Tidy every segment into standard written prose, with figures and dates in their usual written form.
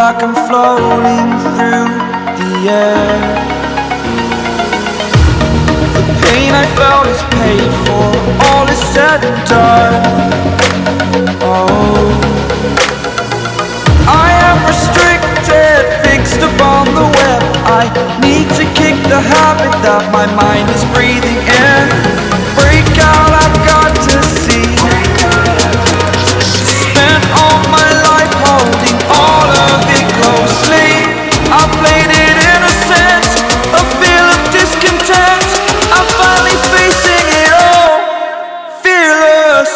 like I'm floating through the air. The pain I felt is paid for, all is said and done. Oh, I am restricted, fixed upon the web. I need to kick the habit that my mind is breathing in. Break out, I've got to see. Spent all my life holding all of it closely. I played it innocent, a feel of discontent. I'm finally facing it all, fearless.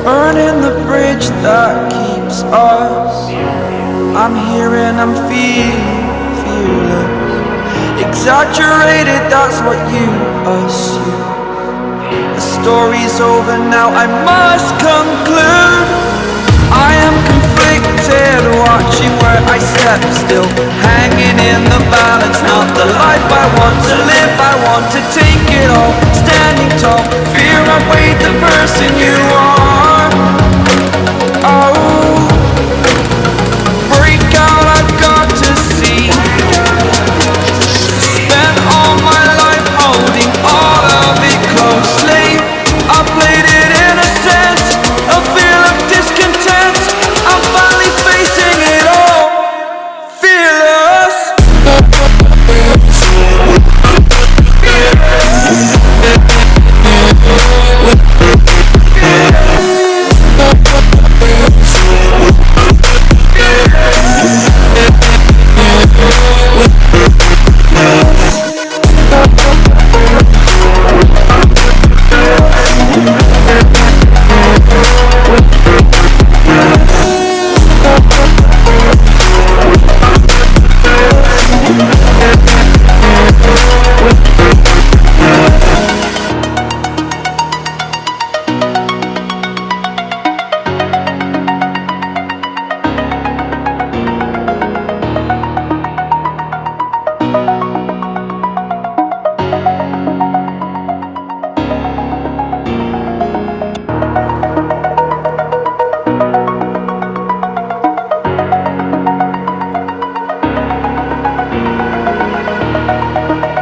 Burning the bridge that keeps us. I'm here and I'm feeling fearless. Exaggerated, that's what you assume. The story's over now, I must conclude. I am conflicted, watching where I step still, hanging in the balance. Not the life I want to live, I want to take it all. Standing tall, fear I weighed the person you are. Oh, break out, I've got to see. Spent all my life holding all of it closely. I played it innocent, a feel of discontent. I'm finally facing it all, fearless.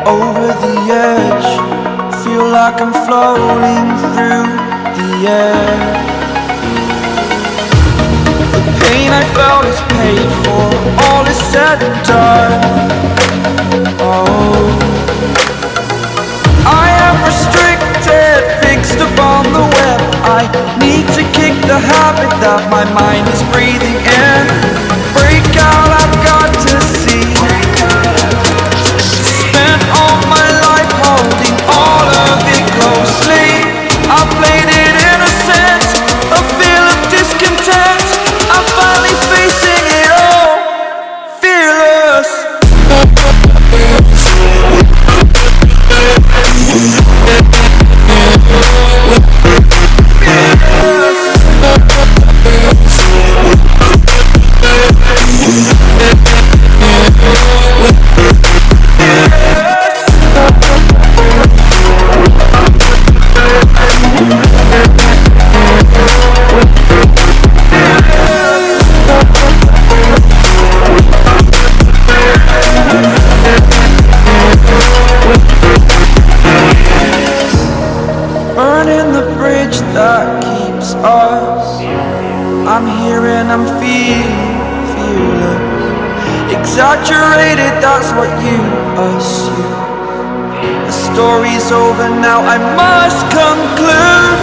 Over the edge, feel like I'm floating through the air. The pain I felt is paid for, all is said and done. Oh, I am restricted, fixed upon the web. I need to kick the habit that my mind is breathing in. Break out, I've got to see. Spent all my life holding all of it closely. I played it innocent, a feel of discontent. I'm finally facing it all, fearless. Burning the bridge that keeps us. I'm here and I'm feeling fearless. Exaggerated, that's what you assume. The story's over now, I must conclude.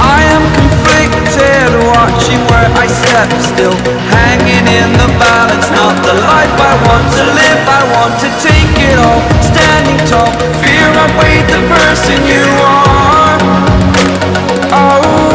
I am conflicted, watching where I step still, hanging in the balance. Not the life I want to live, I want to take it all. Standing tall, fear I weighed the person you are. Oh,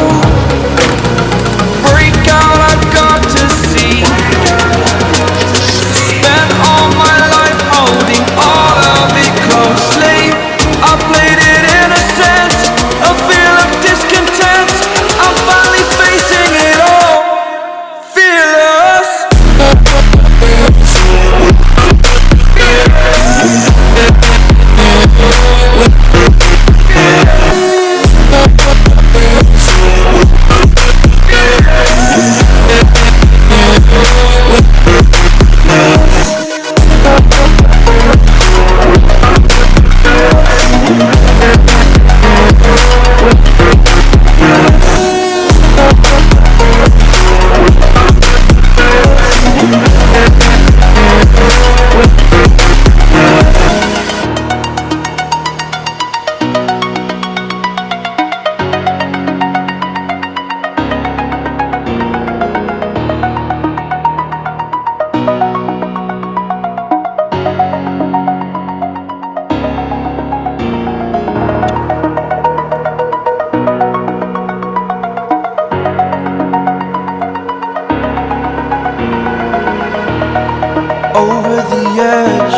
over the edge.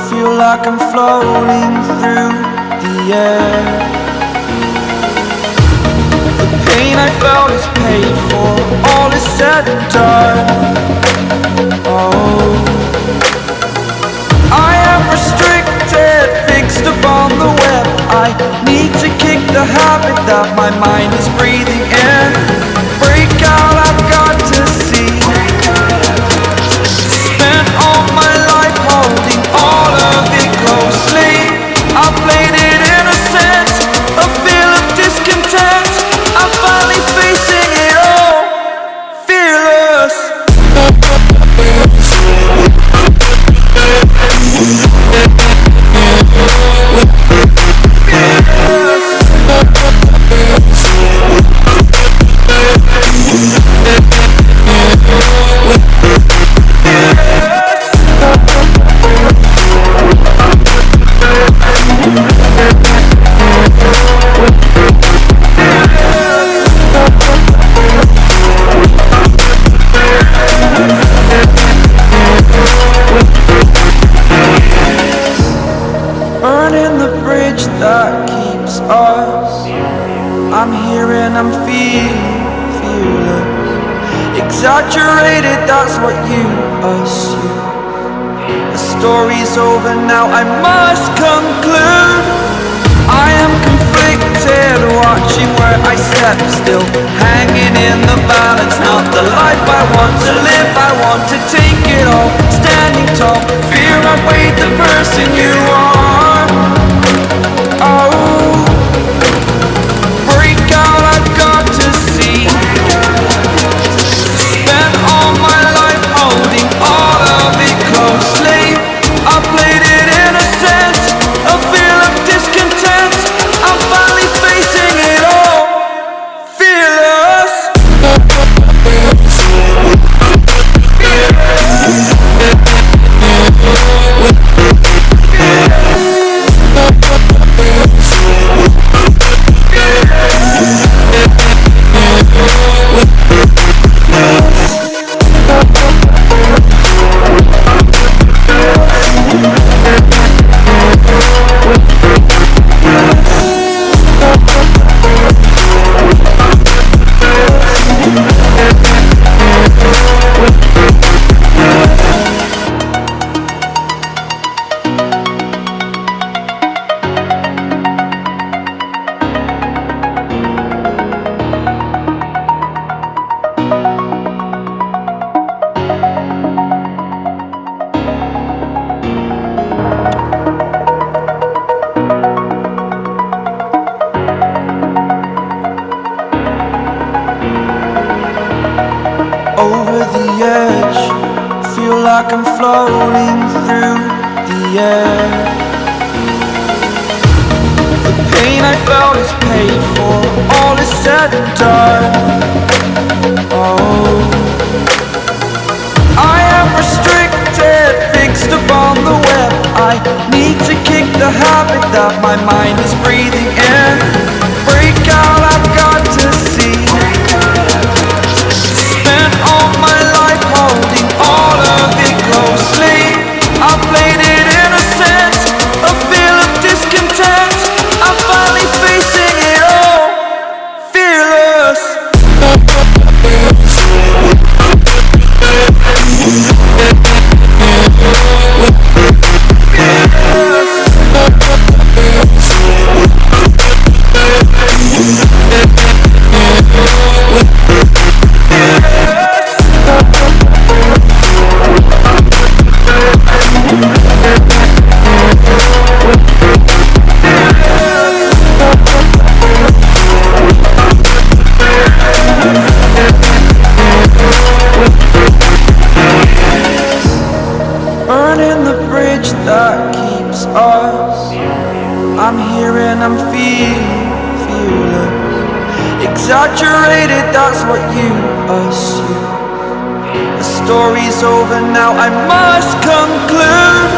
Feel like I'm floating through the air. The pain I felt is paid for, all is said and done. Oh, I am restricted, fixed upon the web. I need to kick the habit that my mind is breathing in. Break out, I've got to see. Spent all my life holding all of it closely. I played it innocent, a feel of discontent. I'm finally facing it all, fearless. Burning the bridge that keeps us. I'm here and I'm feeling fearless. Exaggerated, that's what you assume. The story's over now, I must conclude. I am conflicted, watching where I step still, hanging in the balance. Not the life I want to live, I want to take it all. Standing tall, fear I weighed the person you are. Oh, break out, I've got to see. Spent all my life holding all of it closely. I played it innocent, a feel of discontent. I'm finally facing it all, fearless. Over the edge, feel like I'm floating through the air. The pain I felt is paid for, all is said and done. Oh, I am restricted, fixed upon the web. I need to kick the habit that my mind is breathing in. Break out, I've got to see. Spent all my life holding all of it closely. I played it innocent, a feel of discontent. I'm finally facing it all, fearless. Burning the bridge that keeps us. I'm here and I'm feeling fearless. Exaggerated, that's what you assume. The story's over now, I must conclude.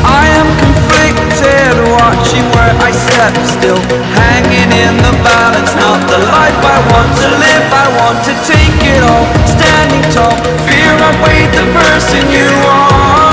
I am conflicted, watching where I step still, hanging in the balance. Not the life I want to live, I want to take it all. Standing tall, fear I weighed the person you are.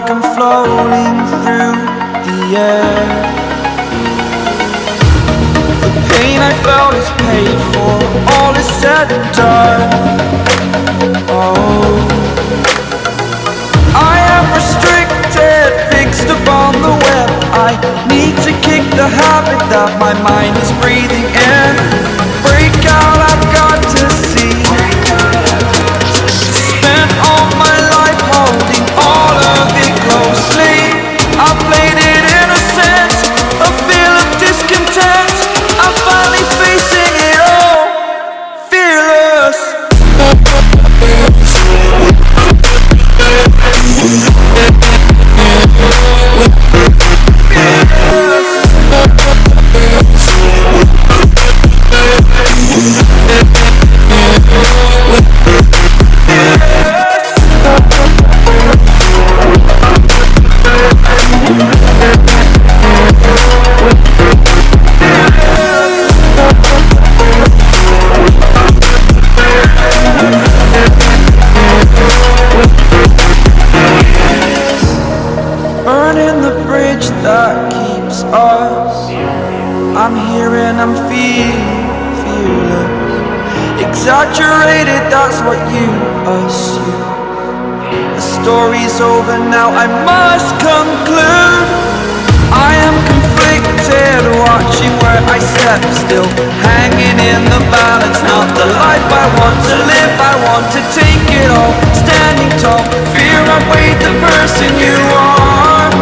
like I'm floating through the air. The pain I felt is paid for, all is said and done. Oh, I am restricted, fixed upon the web. I need to kick the habit that my mind is breathing in. Break out, I've got to see. Spent all my life holding all of it closely. I played it innocent, a feel of discontent. I'm finally facing it all, fearless. Burning the bridge that keeps us. I'm here and I'm feeling fearless. Exaggerated, that's what you assume. The story's over now, I must conclude. I am conflicted, watching where I step still, hanging in the balance. Not the life I want to live, I want to take it all. Standing tall, fear outweighed the person you are.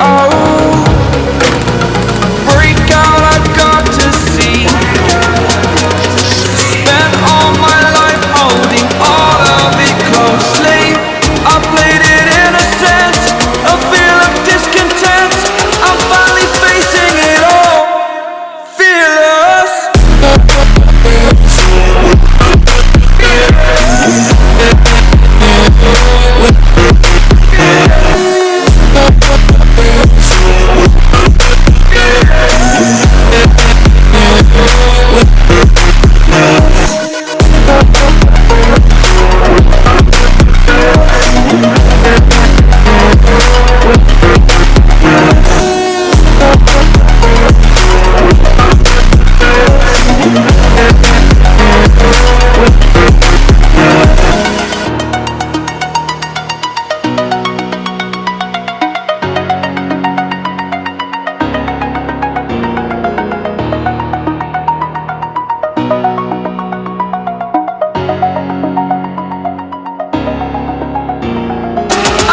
Oh, break out, I've got to see. Spent all my life holding all of it closely. I played it innocent, a feel of discontent. I'm finally facing it all, fearless.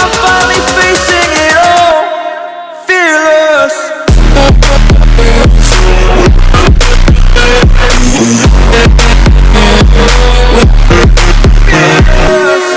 I'm finally facing it all, fearless. Fearless.